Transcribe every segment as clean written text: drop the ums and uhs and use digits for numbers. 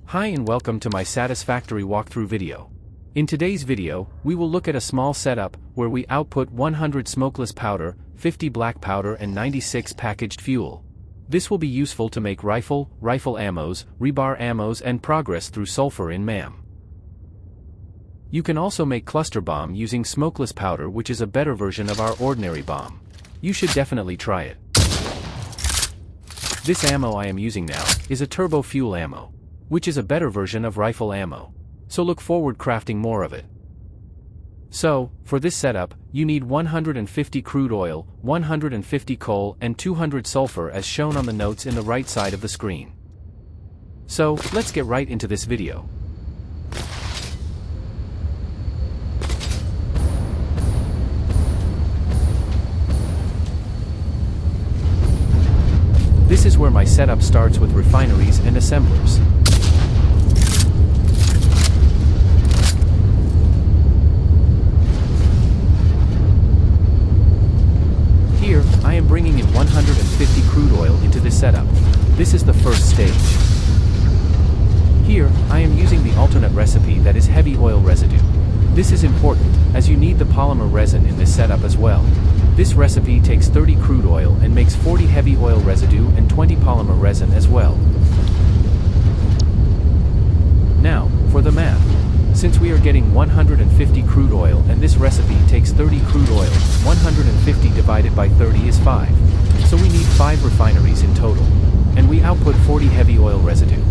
Hi and welcome to my Satisfactory walkthrough video. In today's video, we will look at a small setup where we output 100 smokeless powder, 50 black powder and 96 packaged fuel. This will be useful to make rifle ammos, rebar ammos and progress through sulfur in MAM. You can also make cluster bomb using smokeless powder, which is a better version of our ordinary bomb. You should definitely try it. This ammo I am using now is a turbo fuel ammo, which is a better version of rifle ammo. So look forward crafting more of it. So, for this setup, you need 150 crude oil, 150 coal and 200 sulfur as shown on the notes in the right side of the screen. So, let's get right into this video. This is where my setup starts with refineries and assemblers. Here, I am bringing in 150 crude oil into this setup. This is the first stage. Here, I am using the alternate recipe that is heavy oil residue. This is important, as you need the polymer resin in this setup as well. This recipe takes 30 crude oil and makes 40 heavy oil residue and 20 polymer resin as well. Now, for the math. Since we are getting 150 crude oil and this recipe takes 30 crude oil, 150 divided by 30 is 5. So we need 5 refineries in total. And we output 40 heavy oil residue.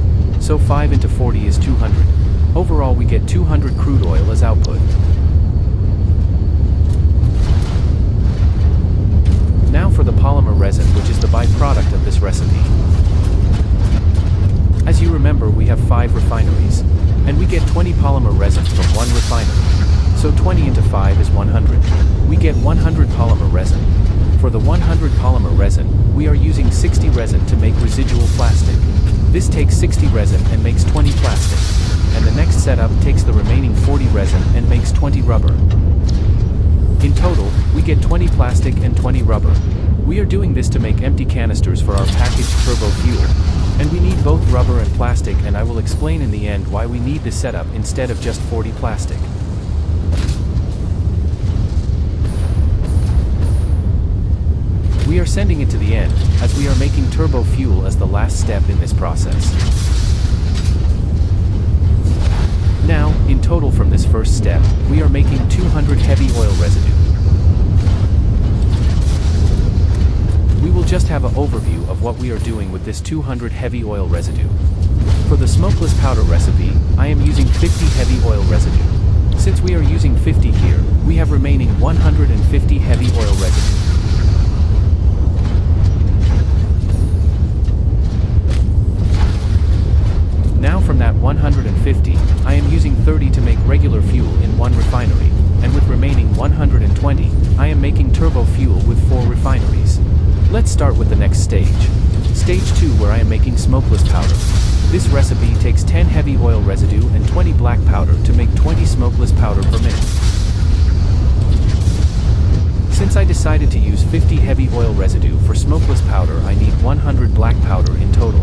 So 5 into 40 is 200. Overall we get 200 crude oil as output. Now for the polymer resin, which is the byproduct of this recipe. As you remember, we have 5 refineries. And we get 20 polymer resin from one refinery. So 20 into 5 is 100. We get 100 polymer resin. For the 100 polymer resin, we are using 60 resin to make residual plastic. This takes 60 resin and makes 20 plastic. And the next setup takes the remaining 40 resin and makes 20 rubber. In total, we get 20 plastic and 20 rubber. We are doing this to make empty canisters for our packaged turbo fuel. And we need both rubber and plastic, and I will explain in the end why we need this setup instead of just 40 plastic. We are sending it to the end, as we are making turbo fuel as the last step in this process. Now, in total from this first step, we are making 200 heavy oil residue. We will just have an overview of what we are doing with this 200 heavy oil residue. For the smokeless powder recipe, I am using 50 heavy oil residue. Since we are using 50 here, we have remaining 150 heavy oil residue. Now from that 150, I am using 30 to make regular fuel in one refinery, and with remaining 120, I am making turbo fuel with 4 refineries. Let's start with the next stage. Stage 2, where I am making smokeless powder. This recipe takes 10 heavy oil residue and 20 black powder to make 20 smokeless powder per minute. Since I decided to use 50 heavy oil residue for smokeless powder, I need 100 black powder in total.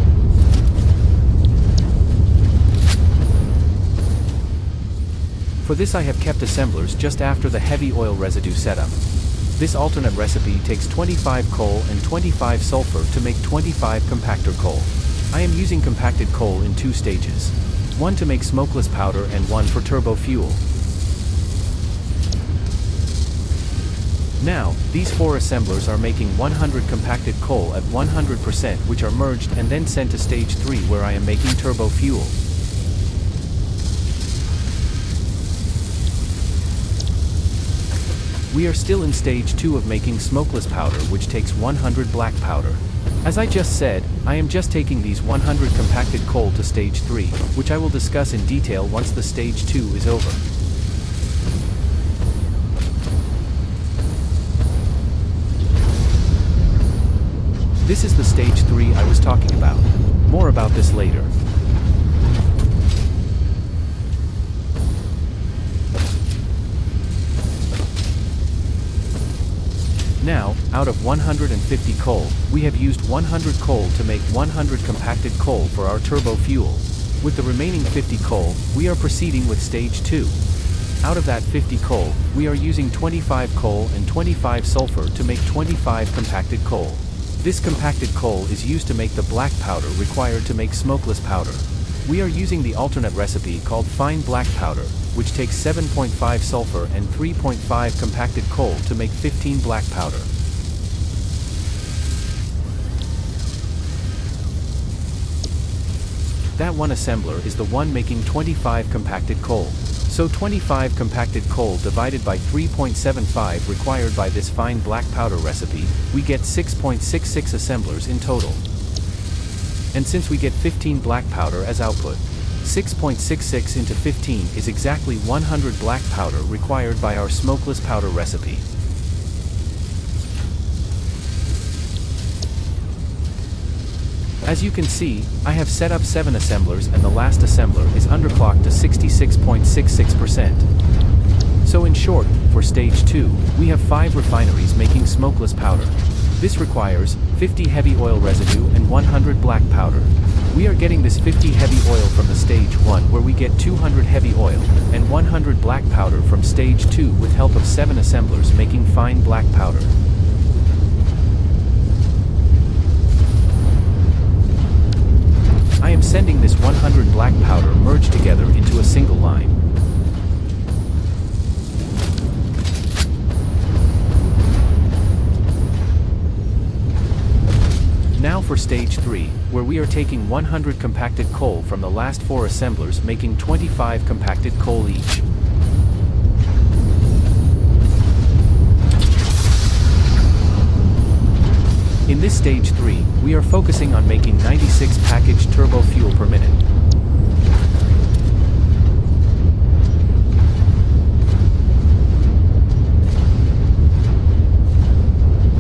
For this I have kept assemblers just after the heavy oil residue setup. This alternate recipe takes 25 coal and 25 sulfur to make 25 compactor coal. I am using compacted coal in 2 stages. One to make smokeless powder and one for turbo fuel. Now, these 4 assemblers are making 100 compacted coal at 100%, which are merged and then sent to stage 3, where I am making turbo fuel. We are still in stage 2 of making smokeless powder, which takes 100 black powder. As I just said, I am just taking these 100 compacted coal to stage 3, which I will discuss in detail once the stage 2 is over. This is the stage 3 I was talking about. More about this later. Now, out of 150 coal, we have used 100 coal to make 100 compacted coal for our turbo fuel. With the remaining 50 coal, we are proceeding with stage 2. Out of that 50 coal, we are using 25 coal and 25 sulfur to make 25 compacted coal. This compacted coal is used to make the black powder required to make smokeless powder. We are using the alternate recipe called fine black powder, which takes 7.5 sulfur and 3.5 compacted coal to make 15 black powder. That one assembler is the one making 25 compacted coal. So 25 compacted coal divided by 3.75 required by this fine black powder recipe, we get 6.66 assemblers in total. And since we get 15 black powder as output, 6.66 into 15 is exactly 100 black powder required by our smokeless powder recipe. As you can see, I have set up 7 assemblers and the last assembler is underclocked to 66.66%. So in short, for stage 2, we have 5 refineries making smokeless powder. This requires 50 heavy oil residue and 100 black powder. We are getting this 50 heavy oil from the stage 1 where we get 200 heavy oil, and 100 black powder from stage 2 with help of 7 assemblers making fine black powder. I am sending this 100 black powder merged together into a single line. Now for stage 3, where we are taking 100 compacted coal from the last 4 assemblers making 25 compacted coal each. In this stage 3, we are focusing on making 96 packaged turbo fuel per minute.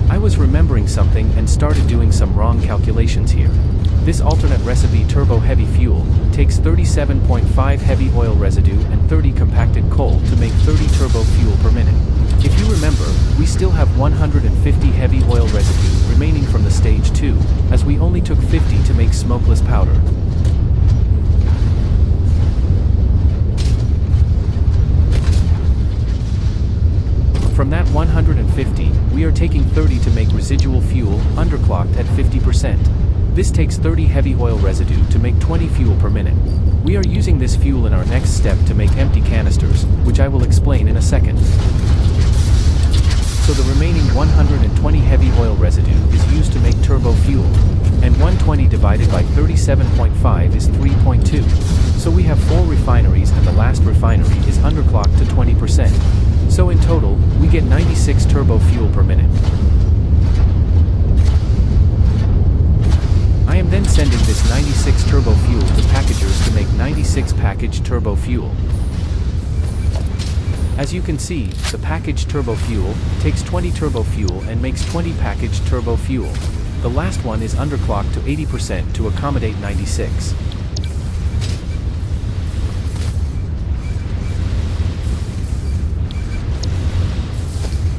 I was remembering something and started doing some wrong calculations here. This alternate recipe turbo heavy fuel takes 37.5 heavy oil residue and 30 compacted coal to make 30 turbo fuel per minute. If you remember, we still have 150 heavy oil residue remaining from the stage 2, as we only took 50 to make smokeless powder. From that 150, we are taking 30 to make residual fuel, underclocked at 50%. This takes 30 heavy oil residue to make 20 fuel per minute. We are using this fuel in our next step to make empty canisters, which I will explain in a second. So the remaining 120 heavy oil residue is used to make turbo fuel, and 120 divided by 37.5 is 3.2. So we have 4 refineries and the last refinery is underclocked to 20%. So in total, we get 96 turbo fuel per minute. I am then sending this 96 turbo fuel to packagers to make 96 packaged turbo fuel. As you can see, the packaged turbo fuel takes 20 turbo fuel and makes 20 packaged turbo fuel. The last one is underclocked to 80% to accommodate 96.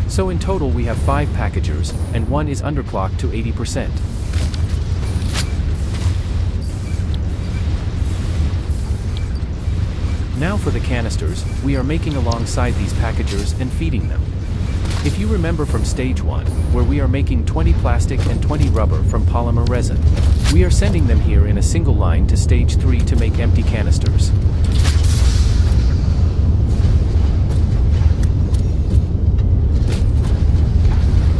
So in total we have 5 packagers, and one is underclocked to 80%. Now for the canisters, we are making alongside these packagers and feeding them. If you remember from stage 1, where we are making 20 plastic and 20 rubber from polymer resin, we are sending them here in a single line to stage 3 to make empty canisters.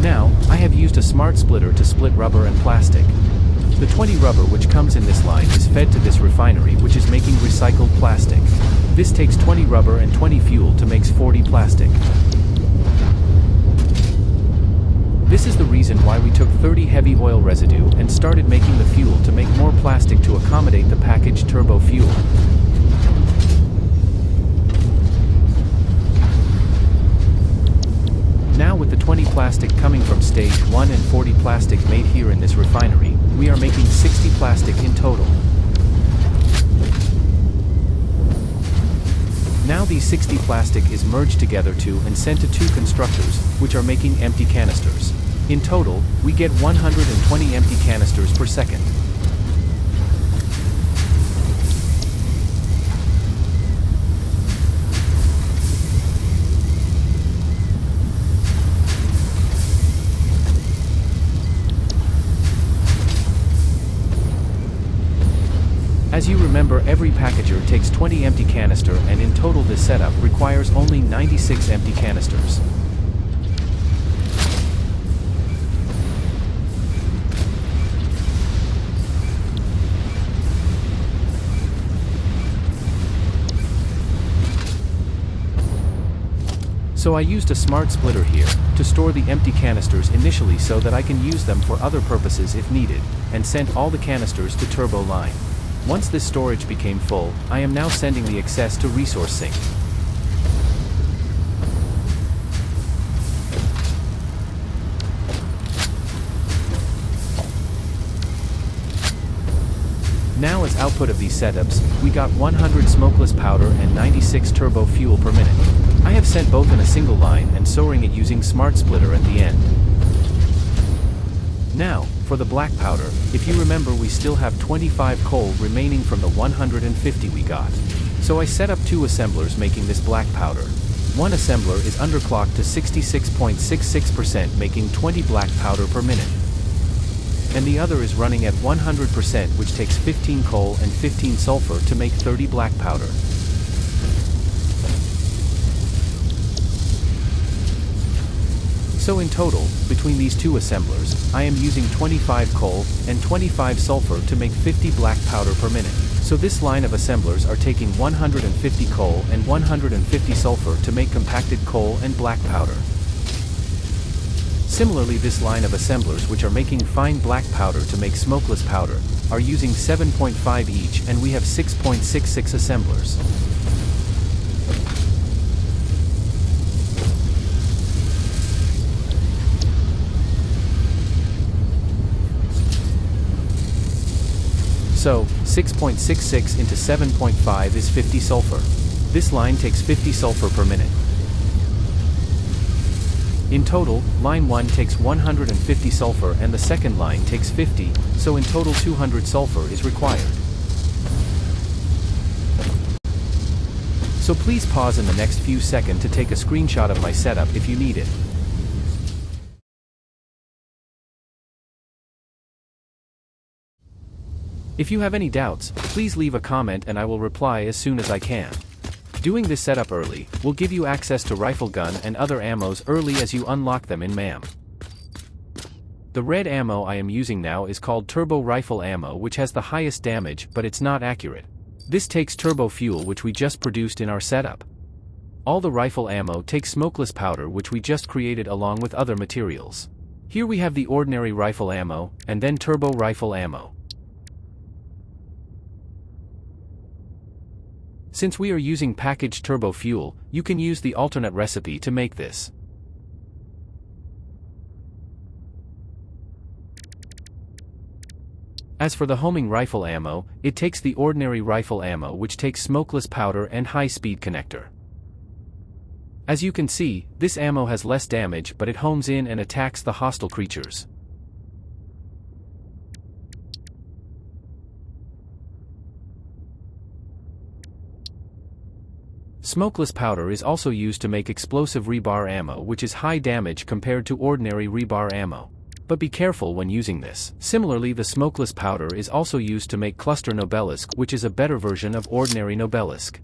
Now, I have used a smart splitter to split rubber and plastic. The 20 rubber which comes in this line is fed to this refinery which is making recycled plastic. This takes 20 rubber and 20 fuel to make 40 plastic. This is the reason why we took 30 heavy oil residue and started making the fuel to make more plastic to accommodate the packaged turbo fuel. Now with the 20 plastic coming from stage 1 and 40 plastic made here in this refinery, we are making 60 plastic in total. Now these 60 plastic is merged together to and sent to 2 constructors, which are making empty canisters. In total, we get 120 empty canisters per second. As you remember, every packager takes 20 empty canister, and in total this setup requires only 96 empty canisters. So I used a smart splitter here to store the empty canisters initially so that I can use them for other purposes if needed, and sent all the canisters to turbo line. Once this storage became full, I am now sending the excess to resource sink. Now as output of these setups, we got 100 smokeless powder and 96 turbo fuel per minute. I have sent both in a single line and storing it using smart splitter at the end. Now, for the black powder, if you remember we still have 25 coal remaining from the 150 we got. So I set up 2 assemblers making this black powder. One assembler is underclocked to 66.66% making 20 black powder per minute. And the other is running at 100% which takes 15 coal and 15 sulfur to make 30 black powder. So in total, between these 2 assemblers, I am using 25 coal and 25 sulfur to make 50 black powder per minute. So this line of assemblers are taking 150 coal and 150 sulfur to make compacted coal and black powder. Similarly, this line of assemblers which are making fine black powder to make smokeless powder, are using 7.5 each, and we have 6.66 assemblers. So, 6.66 into 7.5 is 50 sulfur. This line takes 50 sulfur per minute. In total, line 1 takes 150 sulfur and the second line takes 50, so in total 200 sulfur is required. So please pause in the next few seconds to take a screenshot of my setup if you need it. If you have any doubts, please leave a comment and I will reply as soon as I can. Doing this setup early will give you access to rifle gun and other ammos early as you unlock them in MAM. The red ammo I am using now is called turbo rifle ammo, which has the highest damage, but it's not accurate. This takes turbo fuel which we just produced in our setup. All the rifle ammo takes smokeless powder which we just created along with other materials. Here we have the ordinary rifle ammo, and then turbo rifle ammo. Since we are using packaged turbo fuel, you can use the alternate recipe to make this. As for the homing rifle ammo, it takes the ordinary rifle ammo which takes smokeless powder and high-speed connector. As you can see, this ammo has less damage but it homes in and attacks the hostile creatures. Smokeless powder is also used to make explosive rebar ammo, which is high damage compared to ordinary rebar ammo. But be careful when using this. Similarly, the smokeless powder is also used to make cluster Nobelisk, which is a better version of ordinary Nobelisk.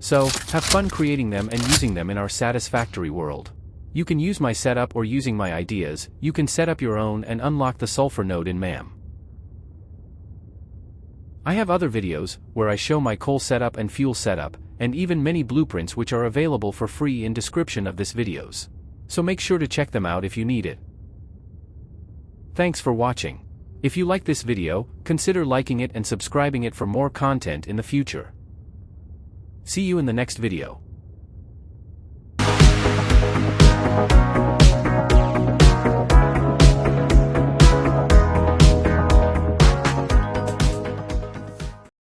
So, have fun creating them and using them in our Satisfactory world. You can use my setup or using my ideas, you can set up your own and unlock the sulfur node in MAM. I have other videos, where I show my coal setup and fuel setup, and even many blueprints which are available for free in description of this videos. So make sure to check them out if you need it. Thanks for watching. If you like this video, consider liking it and subscribing it for more content in the future. See you in the next video.